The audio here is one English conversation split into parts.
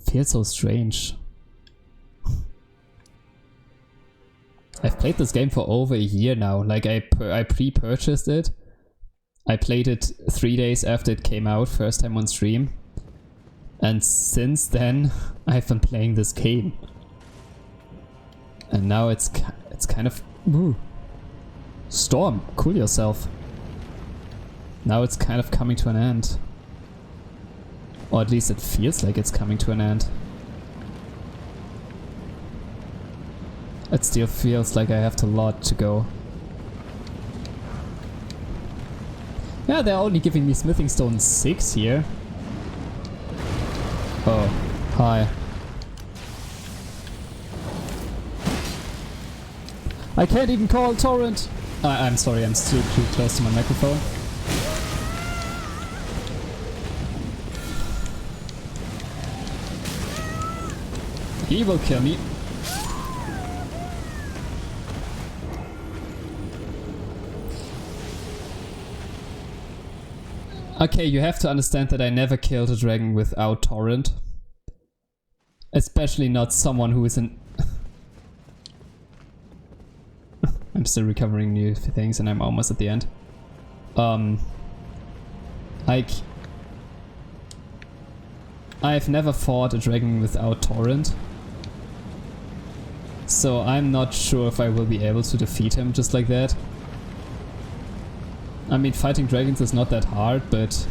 feels so strange. I've played this game for over a year now. Like I pre-purchased it. I played it 3 days after it came out, first time on stream. And since then, I've been playing this game. And now it's kind of... Ooh. Storm, cool yourself. Now it's kind of coming to an end. Or at least it feels like it's coming to an end. It still feels like I have a lot to go. Yeah, they're only giving me Smithing Stone 6 here. Oh, hi. I can't even call Torrent! I'm sorry, I'm still too close to my microphone. He will kill me. Okay, you have to understand that I never killed a dragon without Torrent. Especially not someone who is an... I'm still recovering new things and I'm almost at the end. Like... I've never fought a dragon without Torrent. So I'm not sure if I will be able to defeat him just like that. I mean, fighting dragons is not that hard, but...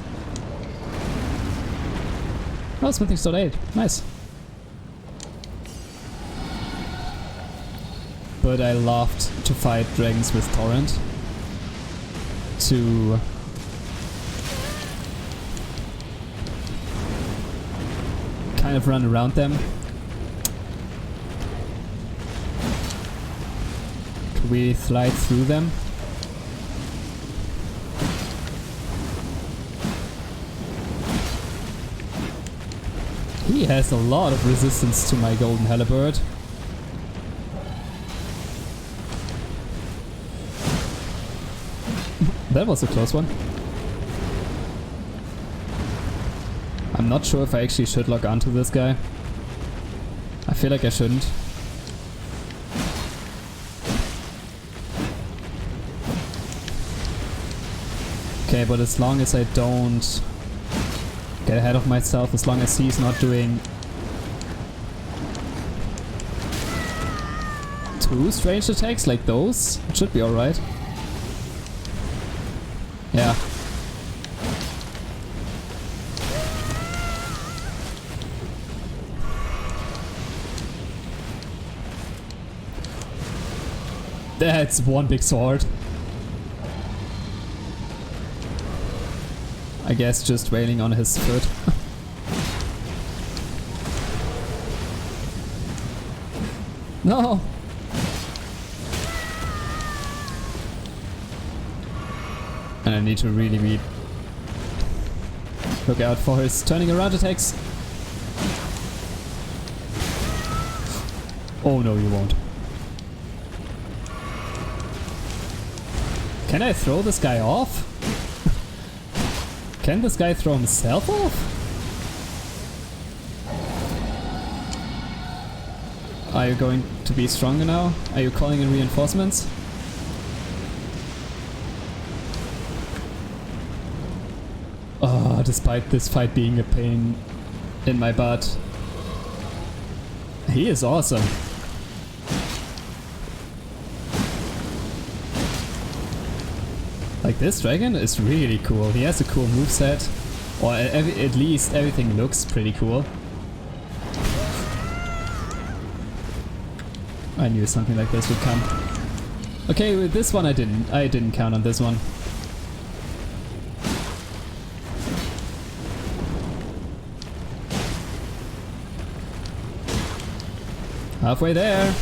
Oh, Smithing Stone 8. Nice. But I loved to fight dragons with Torrent. To... kind of run around them. To really slide through them. He has a lot of resistance to my golden halberd. That was a close one. I'm not sure if I actually should lock onto this guy. I feel like I shouldn't. Okay, but as long as I don't get ahead of myself, as long as he's not doing two strange attacks like those, it should be alright. Yeah. That's one big sword. I guess just wailing on his foot. No! And I need to really look out for his turning around attacks. Oh no, you won't. Can I throw this guy off? Can this guy throw himself off? Are you going to be stronger now? Are you calling in reinforcements? Oh, despite this fight being a pain in my butt. He is awesome. Like, this dragon is really cool. He has a cool moveset. Or at least everything looks pretty cool. I knew something like this would come. Okay, with this one I didn't count on this one. Halfway there.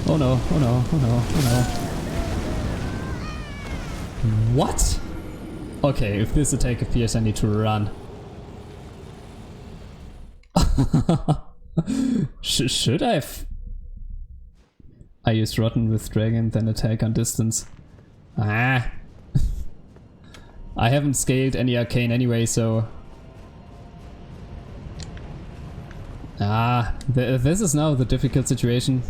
Oh no, oh no, oh no, oh no. What? Okay, if this attack appears, I need to run. Should I have... I use Rotten with Dragon, then attack on distance. Ah! I haven't scaled any arcane anyway, so... this is now the difficult situation.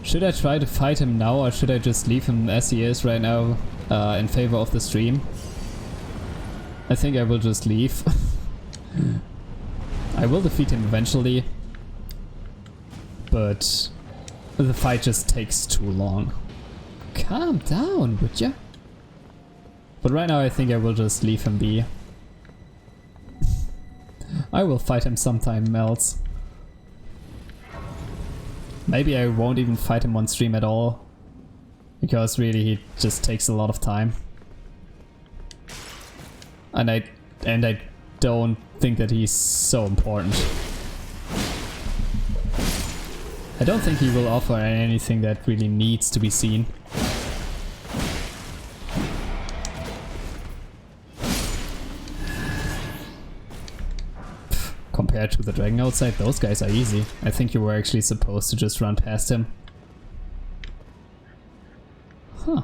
Should I try to fight him now, or should I just leave him as he is right now in favor of the stream? I think I will just leave. I will defeat him eventually, but the fight just takes too long. Calm down, would ya? But right now I think I will just leave him be. I will fight him sometime else. Maybe I won't even fight him on stream at all, because really he just takes a lot of time. And I don't think that he's so important. I don't think he will offer anything that really needs to be seen. Compared to the dragon outside, those guys are easy. I think you were actually supposed to just run past him. Huh.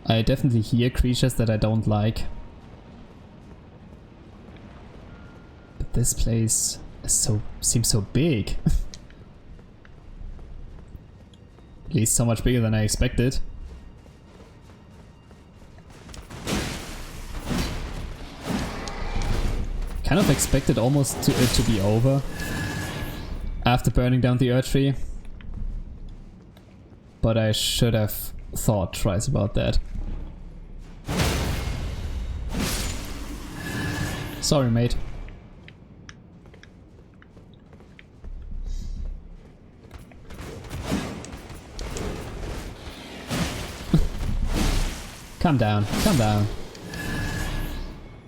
I definitely hear creatures that I don't like. But this place is seems so big. At least so much bigger than I expected. Kind of expected almost it to be over after burning down the Earth Tree. But I should have thought twice about that. Sorry, mate. Calm down, calm down.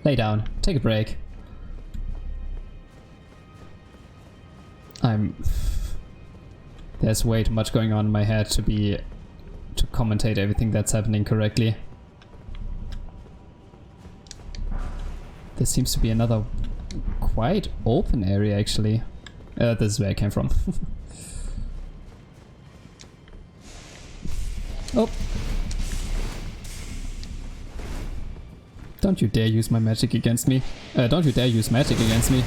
Lay down, take a break. There's way too much going on in my head to commentate everything that's happening correctly. There seems to be another quite open area actually. This is where I came from. Oh! Don't you dare use my magic against me. Don't you dare use magic against me.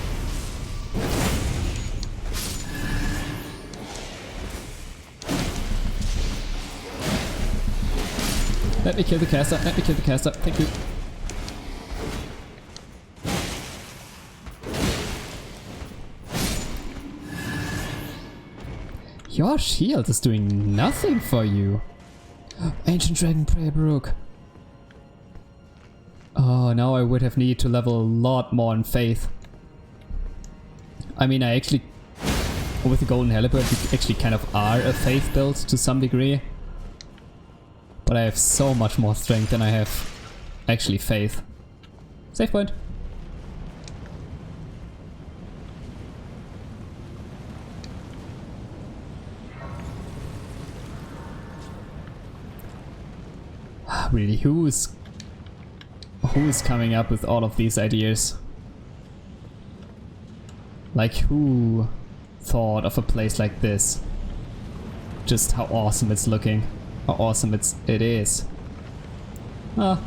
Let me kill the caster, let me kill the caster, thank you. Your shield is doing nothing for you. Ancient Dragon Prayer Brook. Oh, now I would have needed to level a lot more in Faith. I mean, I actually, with the Golden Halberd, you actually kind of are a Faith build to some degree. But I have so much more strength than I have actually Faith. Save point. Really, who's coming up with all of these ideas? Like, who thought of a place like this? Just how awesome it's looking. How awesome it is. Ah,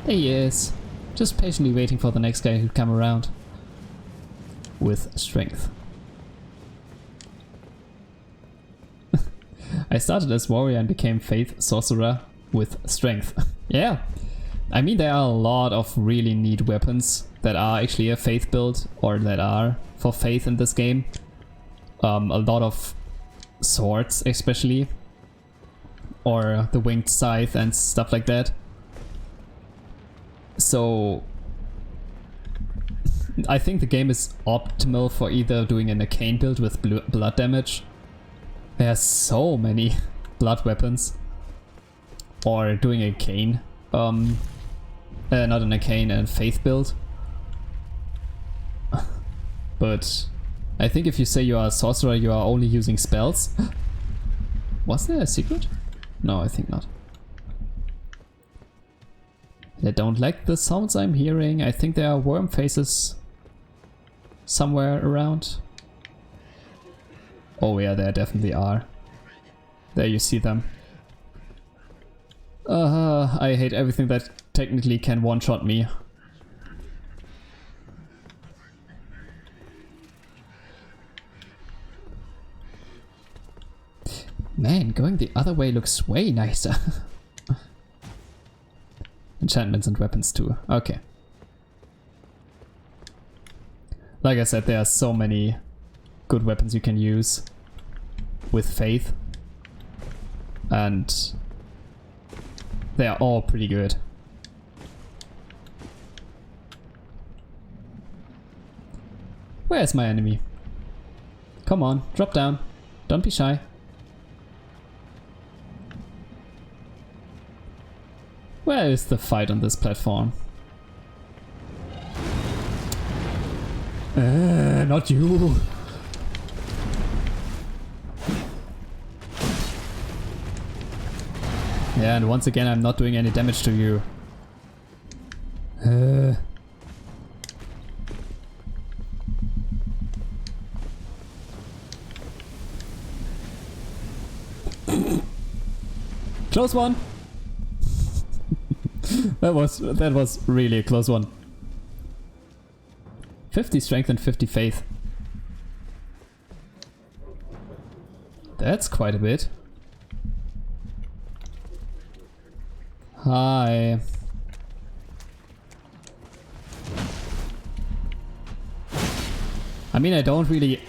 there he is. Just patiently waiting for the next guy to come around. With strength. I started as warrior and became Faith sorcerer with strength. Yeah. I mean, there are a lot of really neat weapons that are actually a Faith build, or that are for Faith in this game. A lot of swords especially. Or the winged scythe and stuff like that. So I think the game is optimal for either doing an arcane build with blood damage. There are so many blood weapons. Or doing a arcane. Not an arcane and Faith build. But I think if you say you are a sorcerer, you are only using spells. Was there a secret? No, I think not. I don't like the sounds I'm hearing. I think there are worm faces somewhere around? Oh yeah, there definitely are. There you see them. I hate everything that technically can one-shot me. Man, going the other way looks way nicer. Enchantments and weapons too. Okay. Like I said, there are so many good weapons you can use with faith. And they are all pretty good. Where's my enemy? Come on, drop down. Don't be shy. Where is the fight on this platform? Not you! Yeah, and once again I'm not doing any damage to you. Close one! That was really a close one. 50 strength and 50 faith. That's quite a bit. Hi. I mean, I don't really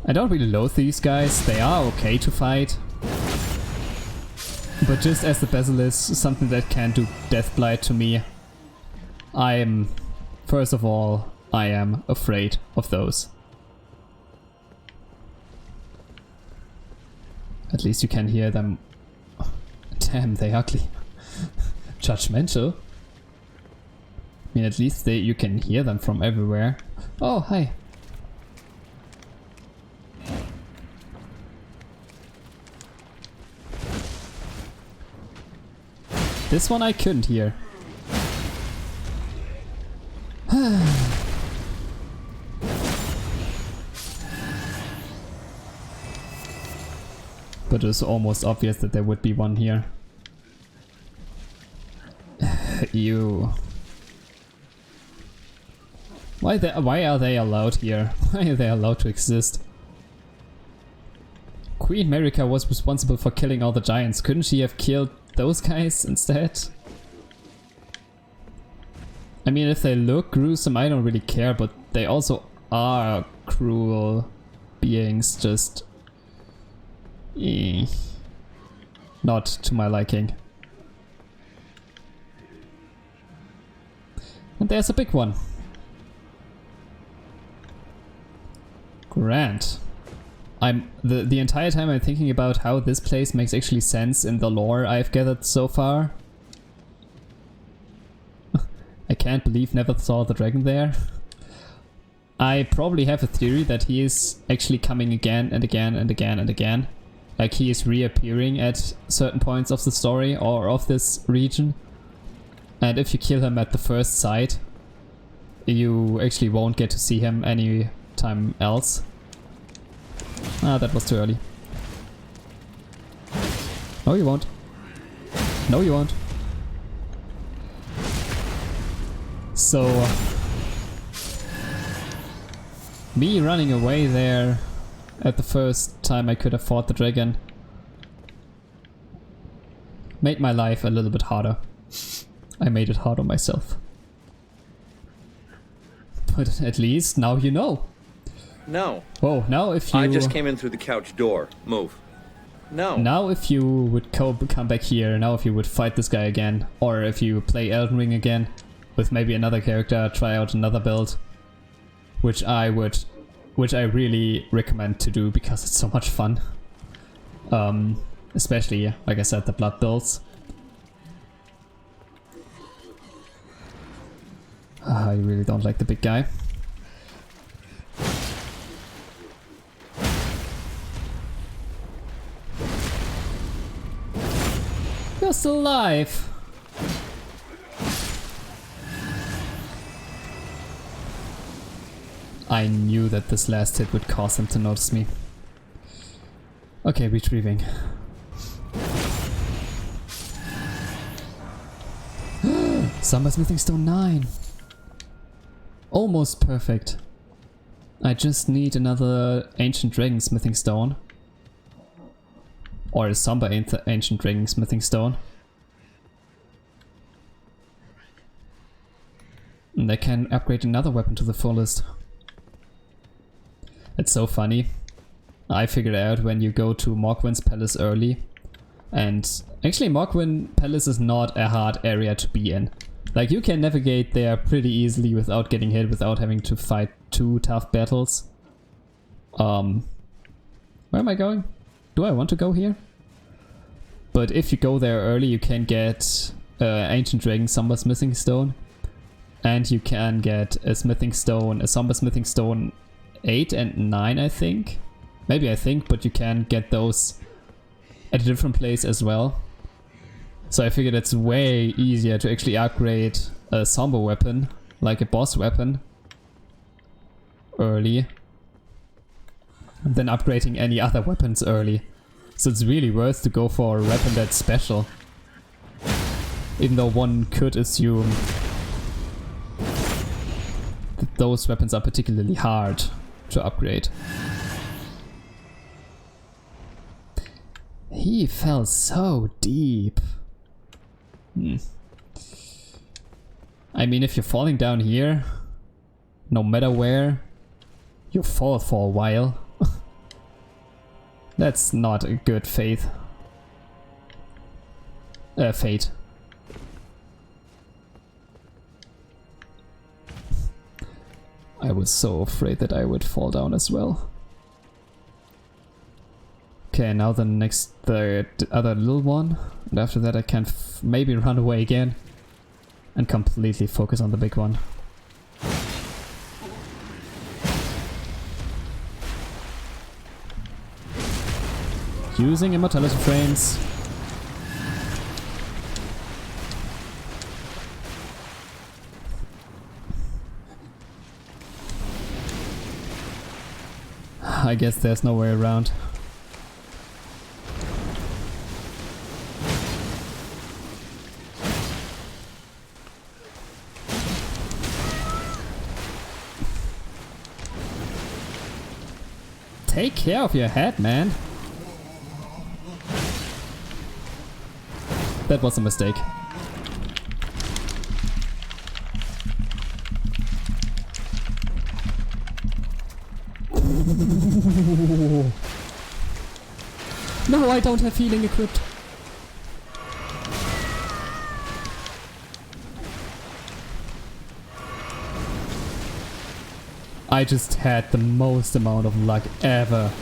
loathe these guys. They are okay to fight. But just as the Basilisk, something that can do Deathblight to me, first of all, I am afraid of those. At least you can hear them. Damn, they ugly. Judgmental. I mean, at least you can hear them from everywhere. Oh, hi. This one I couldn't hear. But it's almost obvious that there would be one here. Ew. Why are they allowed here? Why are they allowed to exist? Queen Marika was responsible for killing all the giants. Couldn't she have killed those guys instead? I mean, if they look gruesome, I don't really care, but they also are cruel beings, just... not to my liking. And there's a big one. Grand. The entire time I'm thinking about how this place makes actually sense in the lore I've gathered so far. I can't believe never saw the dragon there. I probably have a theory that he is actually coming again and again and again and again. Like he is reappearing at certain points of the story or of this region. And if you kill him at the first sight, you actually won't get to see him any time else. Ah, that was too early. No, you won't. No, you won't. So... me running away there at the first time I could have fought the dragon made my life a little bit harder. I made it hard on myself. But at least now you know. No. Whoa, now if you... I just came in through the couch door. Move. No. Now if you would come back here, now if you would fight this guy again, or if you play Elden Ring again, with maybe another character, try out another build, which I really recommend to do because it's so much fun. Especially, like I said, the blood builds. I really don't like the big guy. You're still alive! I knew that this last hit would cause him to notice me. Okay, retrieving. Summer Smithing Stone 9! Almost perfect. I just need another Ancient Dragon Smithing Stone. Or a Somber Ancient Dragon Smithing Stone. And I can upgrade another weapon to the fullest. It's so funny. I figured out when you go to Morgwyn's Palace early. And actually Morgwyn Palace is not a hard area to be in. Like, you can navigate there pretty easily without getting hit, without having to fight too tough battles. Where am I going? Do I want to go here? But if you go there early, you can get Ancient Dragon Somber Smithing Stone. And you can get a Smithing Stone, a Somber Smithing Stone 8 and 9, I think. Maybe I think, but you can get those at a different place as well. So I figured it's way easier to actually upgrade a Somber weapon, like a boss weapon, early, than upgrading any other weapons early. So it's really worth to go for a weapon that's special. Even though one could assume that those weapons are particularly hard to upgrade. He fell so deep. I mean, if you're falling down here, no matter where, you fall for a while. That's not a good fate. Fate. I was so afraid that I would fall down as well. Okay, now the other little one. And after that I can maybe run away again. And completely focus on the big one. Using immortality frames. I guess there's no way around. Take care of your head, man. That was a mistake. No, I don't have healing equipped. I just had the most amount of luck ever.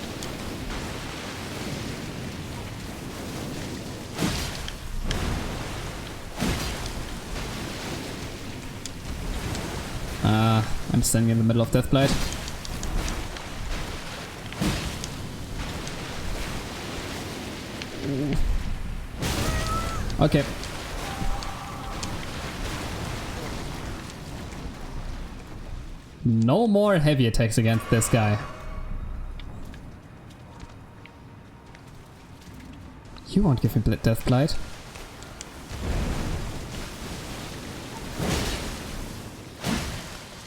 I'm standing in the middle of Deathblight. Okay. No more heavy attacks against this guy. You won't give me Deathblight.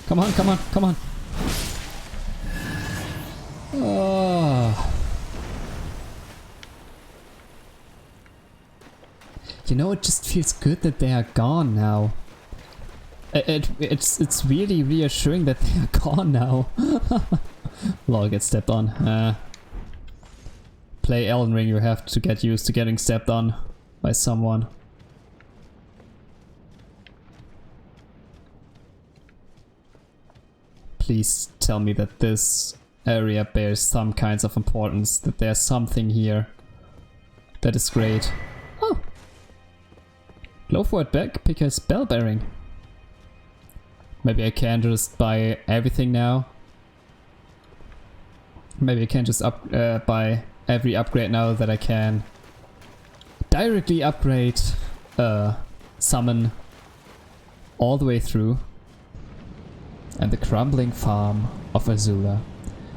Come on, come on, come on. Oh. You know, it just feels good that they are gone now. It's really reassuring that they are gone now. Lol, get stepped on. Play Elden Ring, you have to get used to getting stepped on by someone. Please tell me that this area bears some kinds of importance, that there's something here that is great. Oh! Glow forward back because bell bearing. Maybe I can just buy everything now. Maybe I can just buy every upgrade now that I can. Directly upgrade summon all the way through. and the crumbling farm of Azula.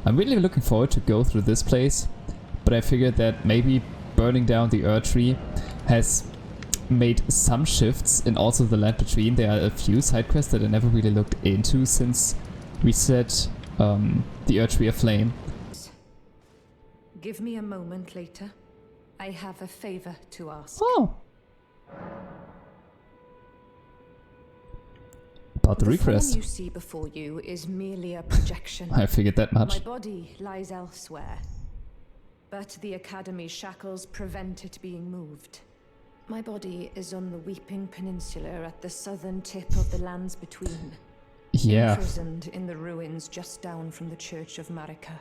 I'm really looking forward to go through this place, but I figured that maybe burning down the Erd Tree has made some shifts in also the land between. There are a few side quests that I never really looked into since we set the Erd Tree aflame. Give me a moment later. I have a favor to ask. Oh! About the request. The form you see before you is merely a projection. I figured that much. My body lies elsewhere, but the Academy's shackles prevent it being moved. My body is on the Weeping Peninsula at the southern tip of the lands between. Yeah. Imprisoned in the ruins just down from the Church of Marika,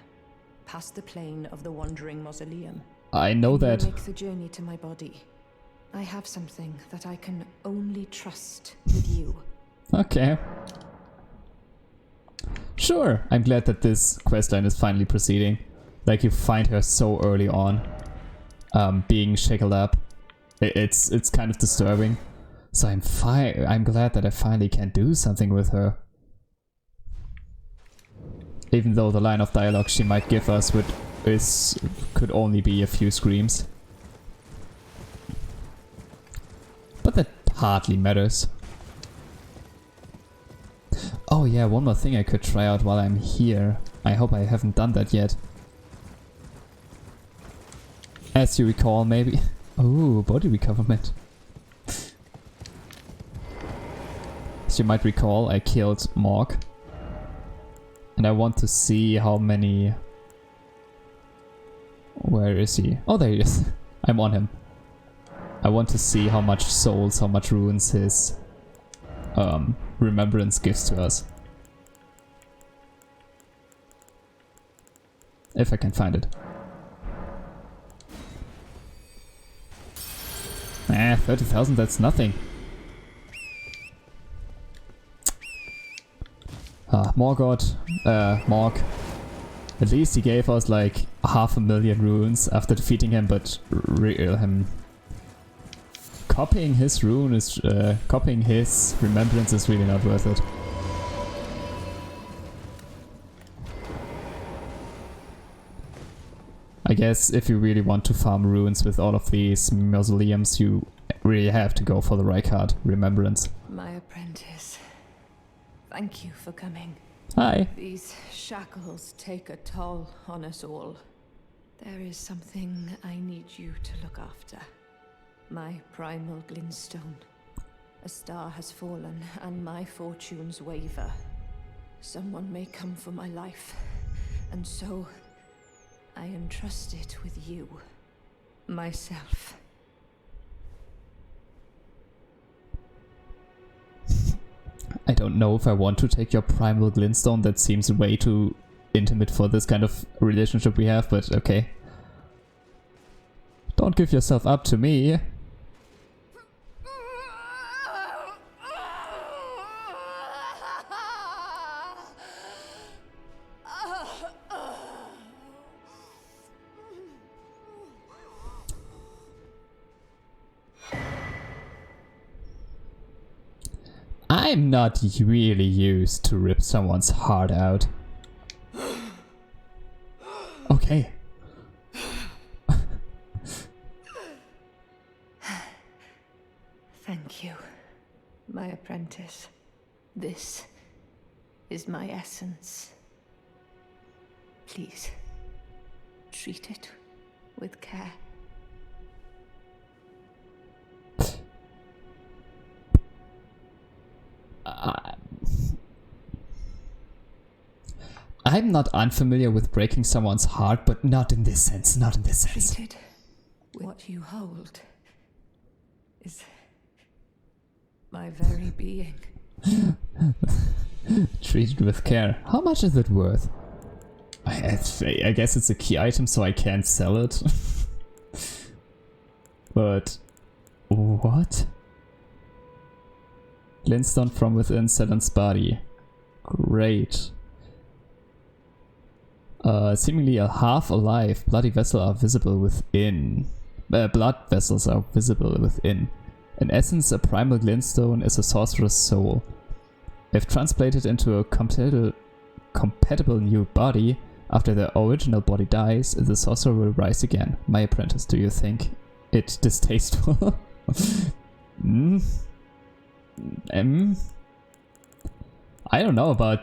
past the plain of the Wandering Mausoleum. I know Can you that. make the journey to my body? I have something that I can only trust with you. Okay. Sure. I'm glad that this questline is finally proceeding. Like, you find her so early on, being shackled up. It's kind of disturbing. So I'm glad that I finally can do something with her. Even though the line of dialogue she might give us could only be a few screams. But that hardly matters. Oh yeah, one more thing I could try out while I'm here. I hope I haven't done that yet. As you recall, maybe... Oh, body recoverment. As you might recall, I killed Morg. And I want to see how many... Where is he? Oh, there he is. I'm on him. I want to see how much souls, how much runes his remembrance gives to us. If I can find it. 30,000, that's nothing. Morg. At least he gave us like 500,000 runes after defeating him, but copying his rune is copying his remembrance is really not worth it. I guess if you really want to farm runes with all of these mausoleums, you really have to go for the Rykard remembrance. My apprentice, thank you for coming. Hi. These shackles take a toll on us all. There is something I need you to look after. My primal glintstone. A star has fallen and my fortunes waver. Someone may come for my life, and so I entrust it with you. Myself. I don't know if I want to take your primal glintstone. That seems way too intimate for this kind of relationship we have, but okay. Don't give yourself up to me. I'm not really used to rip someone's heart out. Okay. Thank you, my apprentice. This is my essence. Please, treat it with care. I'm not unfamiliar with breaking someone's heart, but not in this sense, not in this sense. Treated with what you hold is my very being. Treated with care. How much is it worth? I guess it's a key item, so I can't sell it. But... what? Glintstone from within Selen's body. Great. Seemingly a half alive bloody vessel are visible within. Blood vessels are visible within. In essence, a primal glintstone is a sorcerer's soul. If transplanted into a compatible new body, after the original body dies, the sorcerer will rise again. My apprentice, do you think it distasteful? I don't know about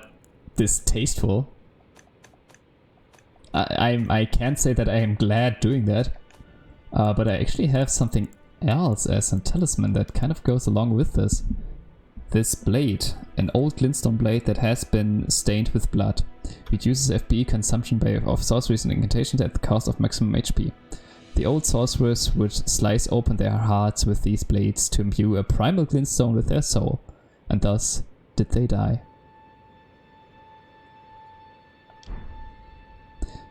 distasteful. I can't say that I am glad doing that, but I actually have something else as a talisman that kind of goes along with this. This blade, an old glintstone blade that has been stained with blood. Reduces FP consumption of sorceries and incantations at the cost of maximum HP. The old sorcerers would slice open their hearts with these blades to imbue a primal glintstone with their soul, and thus did they die.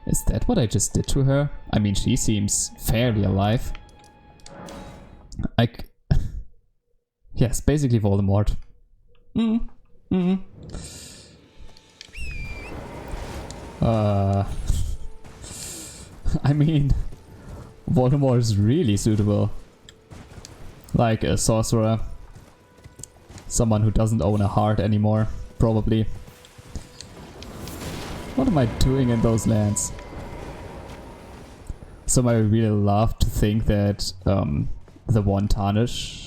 Is that what I just did to her? I mean, she seems fairly alive. Yes, basically Voldemort. I mean, Voldemort is really suitable. Like a sorcerer. Someone who doesn't own a heart anymore, probably. What am I doing in those lands? So I really love to think that the one tarnish.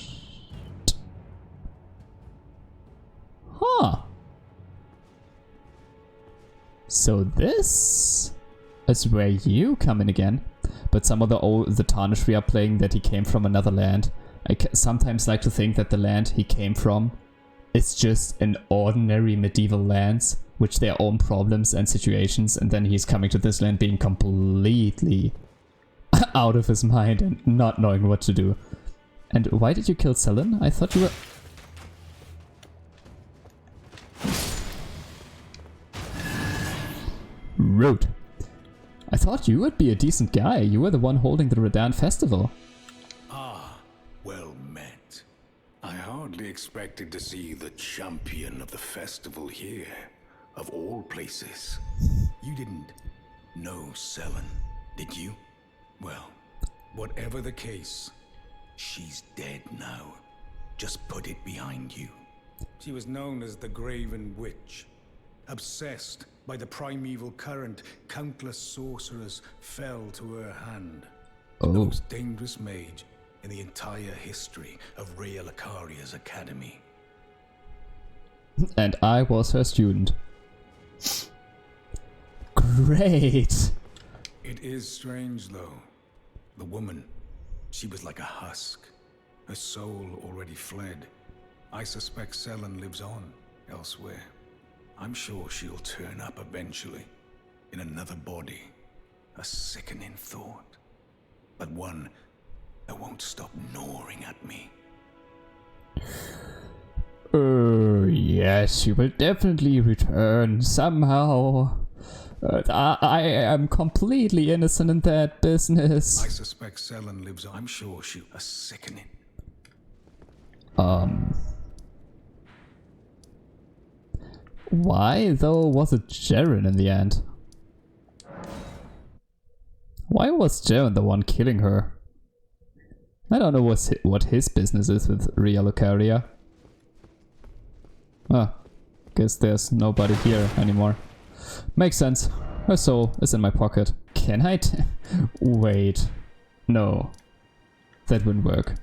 Huh. So this is where you come in again. But some of the tarnish we are playing that he came from another land. I sometimes like to think that the land he came from is just an ordinary medieval lands with their own problems and situations, and then he's coming to this land being completely out of his mind and not knowing what to do. And why did you kill Selen? I thought you were... Rude. I thought you would be a decent guy. You were the one holding the Redan festival. Ah, well met. I hardly expected to see the champion of the festival here, of all places. You didn't know Selen, did you? Well, whatever the case, she's dead now. Just put it behind you. She was known as the Graven Witch. Obsessed by the primeval current, countless sorcerers fell to her hand. The most dangerous mage in the entire history of Rhea Lucaria's academy. And I was her student. Great! It is strange, though. The woman, she was like a husk. Her soul already fled. I suspect Selen lives on elsewhere. I'm sure she'll turn up eventually, in another body. A sickening thought, but one that won't stop gnawing at me. Yes, she will definitely return somehow. I am completely innocent in that business. I suspect Selen lives on. I'm sure she'll... A sickening. Why, though, was it Jaren in the end? Why was Jaren the one killing her? I don't know what his business is with Rhea Lucaria. Ah, guess there's nobody here anymore. Makes sense. Her soul is in my pocket. Can I wait. No. That wouldn't work.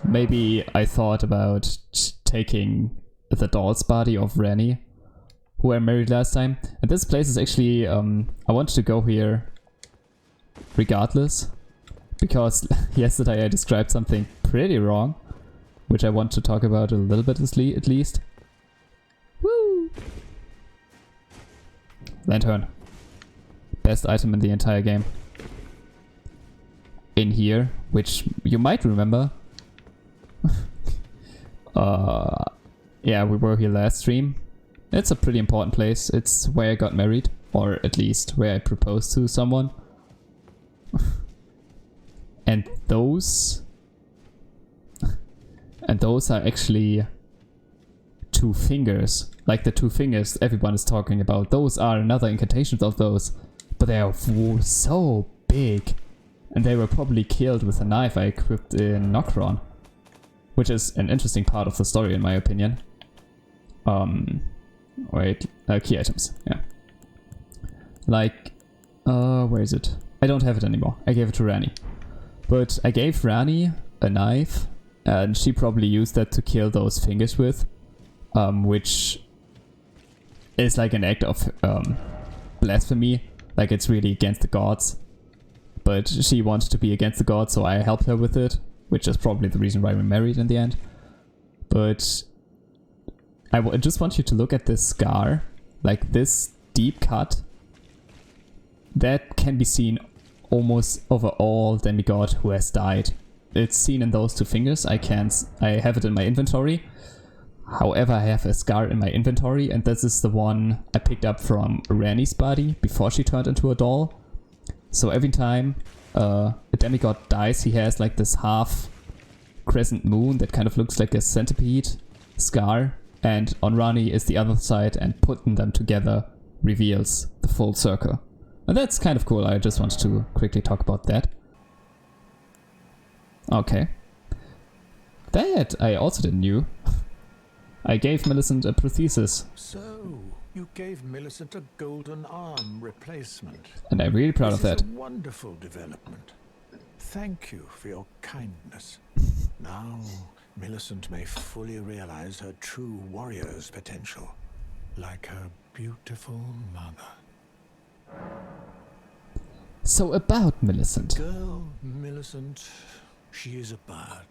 Maybe I thought about taking the doll's body of Rennie, who I married last time. And this place is actually, I wanted to go here regardless, because yesterday I described something pretty wrong, which I want to talk about a little bit at least. Woo! Lantern. Best item in the entire game. In here, which you might remember. Yeah, we were here last stream. It's a pretty important place. It's where I got married, or at least where I proposed to someone. And those are actually two fingers. Like the two fingers everyone is talking about. Those are another incantations of those. But they are so big. And they were probably killed with a knife I equipped in Nocron. which is an interesting part of the story in my opinion. Wait, key items, yeah. Like, where is it? I don't have it anymore. I gave it to Rani. But I gave Rani a knife, and she probably used that to kill those fingers with, which is like an act of blasphemy. Like, it's really against the gods. But she wanted to be against the gods, so I helped her with it, which is probably the reason why we married in the end. But I just want you to look at this scar, like this deep cut. That can be seen almost over all demigod who has died. It's seen in those two fingers. I have it in my inventory. However, I have a scar in my inventory, and this is the one I picked up from Rani's body before she turned into a doll. So every time a demigod dies, he has like this half crescent moon that kind of looks like a centipede scar, and on Rani is the other side, and putting them together reveals the full circle. And that's kind of cool. I just wanted to quickly talk about that. Okay. That I also didn't know. I gave Millicent a prosthesis. So, you gave Millicent a golden arm replacement. And I'm really proud of that. This is a wonderful development. Thank you for your kindness. Now, Millicent may fully realize her true warrior's potential, like her beautiful mother. So about Millicent. Girl, Millicent, she is a bird,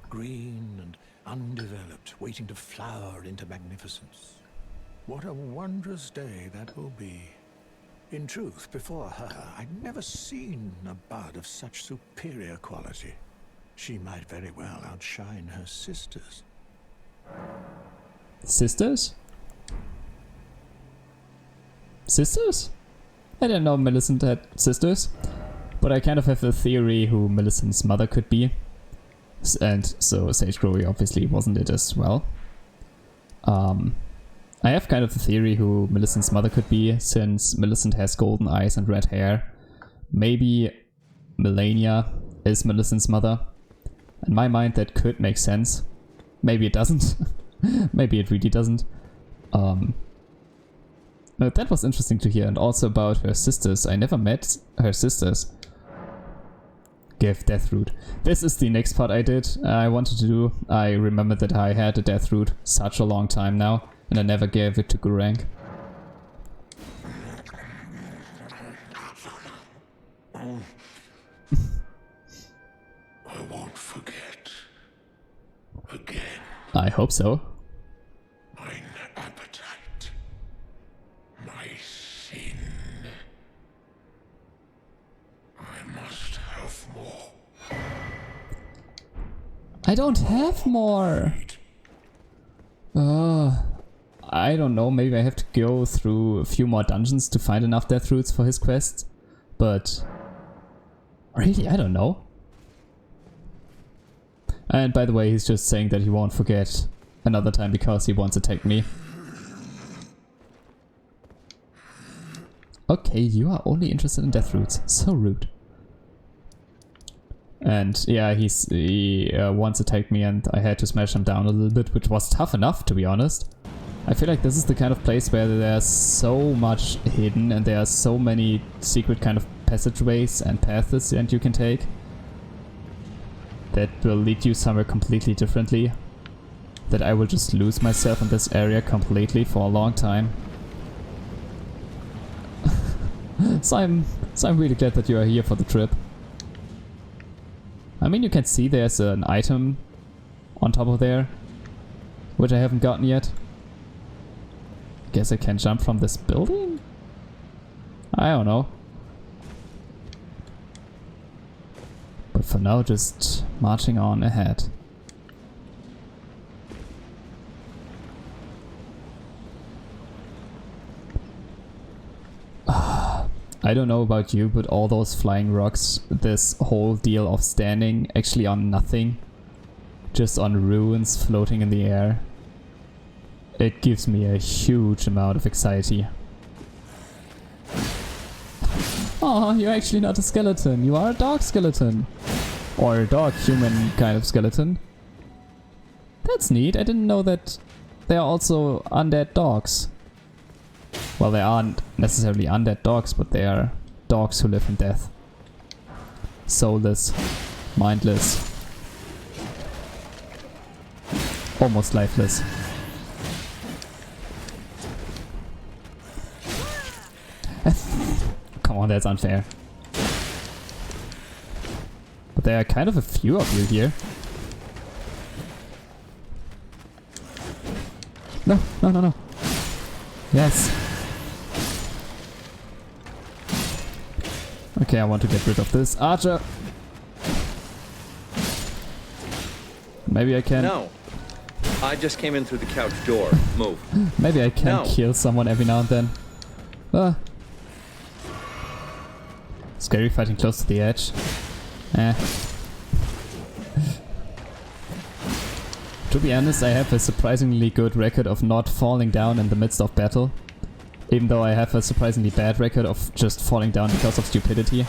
green and undeveloped, waiting to flower into magnificence. What a wondrous day that will be. In truth, before her, I'd never seen a bud of such superior quality. She might very well outshine her sisters. Sisters? Sisters? I didn't know Millicent had sisters, but I kind of have a theory who Millicent's mother could be. And so Sage Growy obviously wasn't it as well. I have kind of a theory who Millicent's mother could be, since Millicent has golden eyes and red hair. Maybe Melania is Millicent's mother. In my mind that could make sense. Maybe it doesn't. Maybe it really doesn't. But that was interesting to hear, and also about her sisters. I never met her sisters. Give Deathroot. This is the next part I did. I wanted to do. I remember that I had a Deathroot such a long time now, and I never gave it to Gurranq. I won't forget again. I hope so. Mine appetite, my sin. I must have more. I don't have more. I don't know. Maybe I have to go through a few more dungeons to find enough Deathroots for his quest. But really, I don't know. And by the way, he's just saying that he won't forget another time because he wants to take me. Okay, you are only interested in Deathroots. So rude. And yeah, he wants to take me, and I had to smash him down a little bit, which was tough enough, to be honest. I feel like this is the kind of place where there's so much hidden, and there are so many secret kind of passageways and paths that you can take that will lead you somewhere completely differently, that I will just lose myself in this area completely for a long time. So I'm really glad that you are here for the trip. I mean, you can see there's an item on top of there, which I haven't gotten yet. Guess I can jump from this building? I don't know. But for now, just marching on ahead. I don't know about you, but all those flying rocks, this whole deal of standing actually on nothing, just on ruins floating in the air, it gives me a huge amount of anxiety. Oh, you're actually not a skeleton, you are a dog skeleton. Or a dog human kind of skeleton. That's neat. I didn't know that there are also undead dogs. Well, they aren't necessarily undead dogs, but they are dogs who live in death. Soulless, mindless, almost lifeless. Come on, that's unfair. But there are kind of a few of you here. No, no, no, no. Yes. Okay, I want to get rid of this archer. Maybe I can... No. I just came in through the couch door. Move. Maybe I can No. kill someone every now and then. Ah. Scary fighting close to the edge. Eh. To be honest, I have a surprisingly good record of not falling down in the midst of battle. Even though I have a surprisingly bad record of just falling down because of stupidity.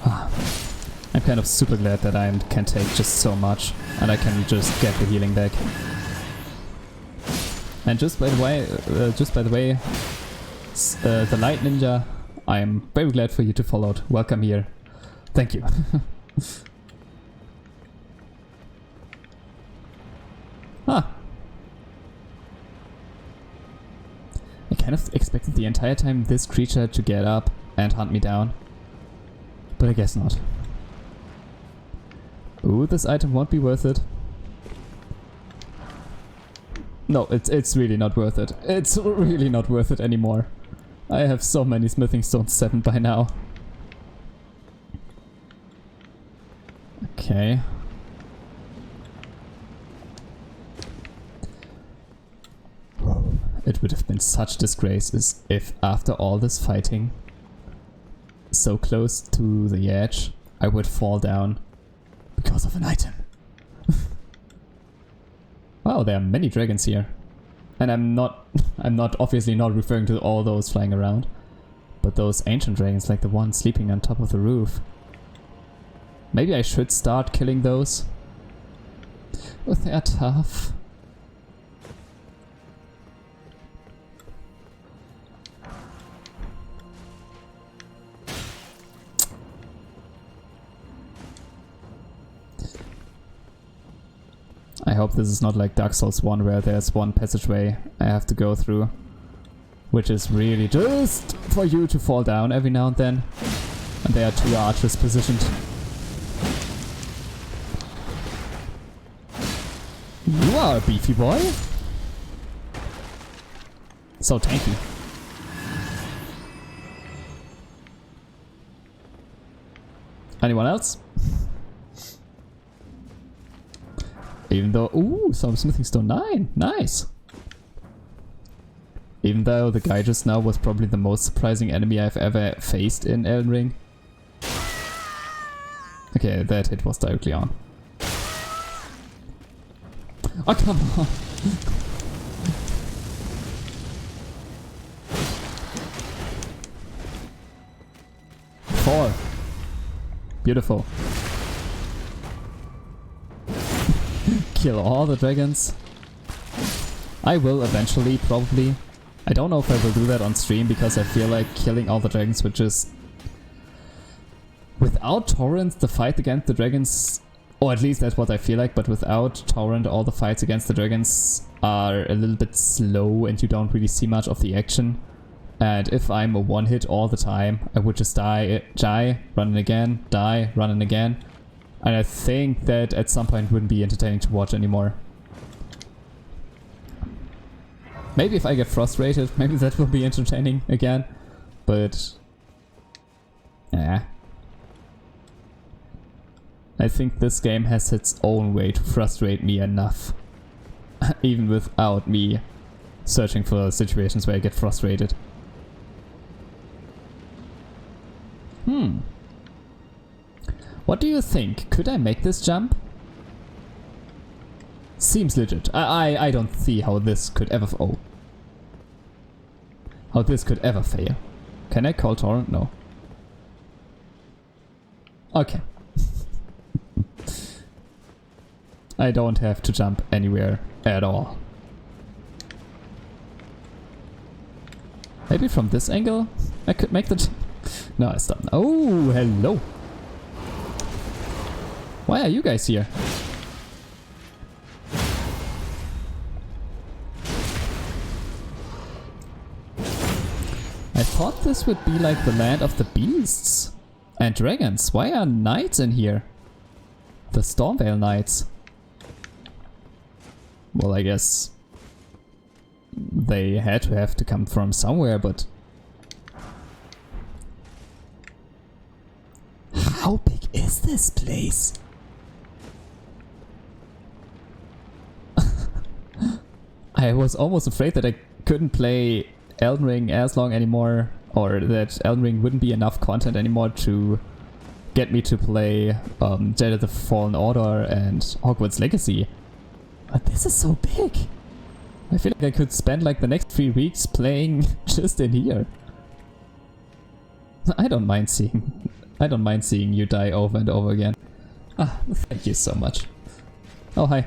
I'm kind of super glad that I can take just so much and I can just get the healing back. And just by the way, the Light Ninja, I'm very glad for you to follow. Welcome here. Thank you. Huh. I kind of expected the entire time this creature to get up and hunt me down. But I guess not. Ooh, this item won't be worth it. No, it's really not worth it. It's really not worth it anymore. I have so many smithing stones 7 by now. Okay. It would have been such disgrace if after all this fighting, so close to the edge, I would fall down because of an item. Wow, there are many dragons here. And I'm not obviously not referring to all those flying around, but those ancient dragons like the one sleeping on top of the roof. Maybe I should start killing those. Oh, they are tough. I hope this is not like Dark Souls 1 where there's one passageway I have to go through, which is really just for you to fall down every now and then. And there are 2 archers positioned. You are a beefy boy. So tanky. Anyone else? Even though... Ooh, some smithing stone 9. Nice. Even though the guy just now was probably the most surprising enemy I've ever faced in Elden Ring. Okay, that hit was directly on. Oh, come on. Four. Beautiful. Kill all the dragons. I will eventually, probably. I don't know if I will do that on stream because I feel like killing all the dragons would just... Without torrents, the fight against the dragons... Or at least that's what I feel like, but without torrent, all the fights against the dragons are a little bit slow and you don't really see much of the action. And if I'm a one hit all the time, I would just die, running again, die, running again. And I think that at some point wouldn't be entertaining to watch anymore. Maybe if I get frustrated, maybe that will be entertaining again. But... yeah. I think this game has its own way to frustrate me enough. Even without me searching for situations where I get frustrated. What do you think? Could I make this jump? Seems legit. I don't see how this could ever... oh. How this could ever fail. Can I call torrent? No. Okay. I don't have to jump anywhere at all. Maybe from this angle I could make the... No, I stopped. Oh, hello. Why are you guys here? I thought this would be like the land of the beasts and dragons. Why are knights in here? The Stormvale Knights. Well, I guess they had to have to come from somewhere, but... How big is this place? I was almost afraid that I couldn't play Elden Ring as long anymore, or that Elden Ring wouldn't be enough content anymore to get me to play Jedi the Fallen Order and Hogwarts Legacy. But this is so big. I feel like I could spend like the next 3 weeks playing just in here. I don't mind seeing you die over and over again. Ah, thank you so much. Oh, hi.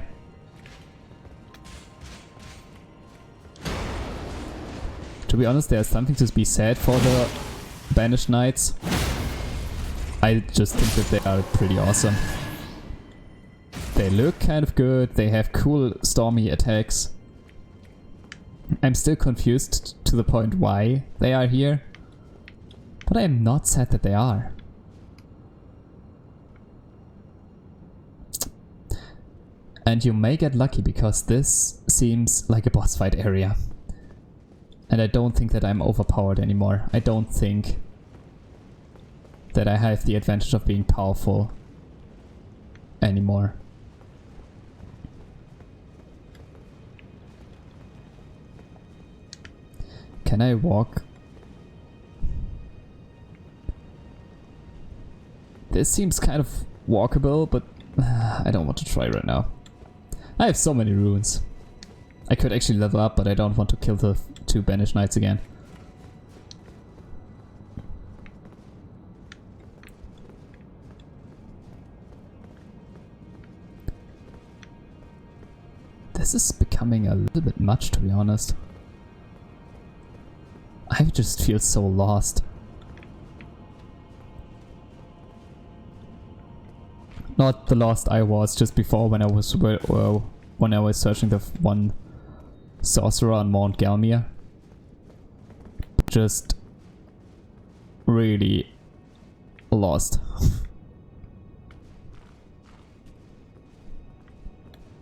To be honest, there's something to be said for the Banished Knights. I just think that they are pretty awesome. They look kind of good, they have cool stormy attacks. I'm still confused to the point why they are here, but I am not sad that they are. And you may get lucky because this seems like a boss fight area. And I don't think that I'm overpowered anymore. I don't think that I have the advantage of being powerful anymore. Can I walk? This seems kind of walkable, but I don't want to try right now. I have so many runes. I could actually level up, but I don't want to kill the 2 Banished Knights again. This is becoming a little bit much, to be honest. I just feel so lost. Not the lost I was just before when I was searching the one sorcerer on Mount Galmir. Just really lost.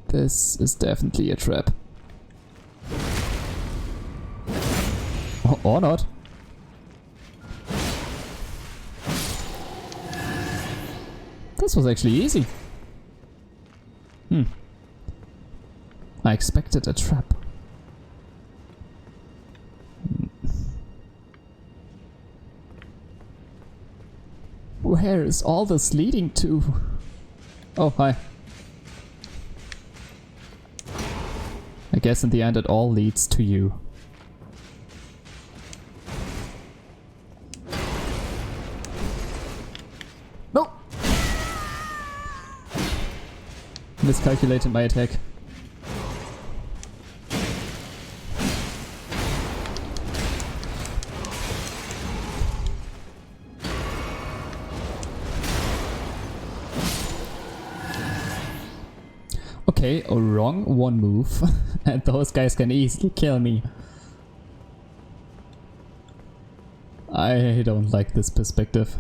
This is definitely a trap. Or not. This was actually easy. I expected a trap. Where is all this leading to? Oh, hi. I guess in the end it all leads to you. No! Miscalculated my attack. Okay, a wrong one move, and those guys can easily kill me. I don't like this perspective.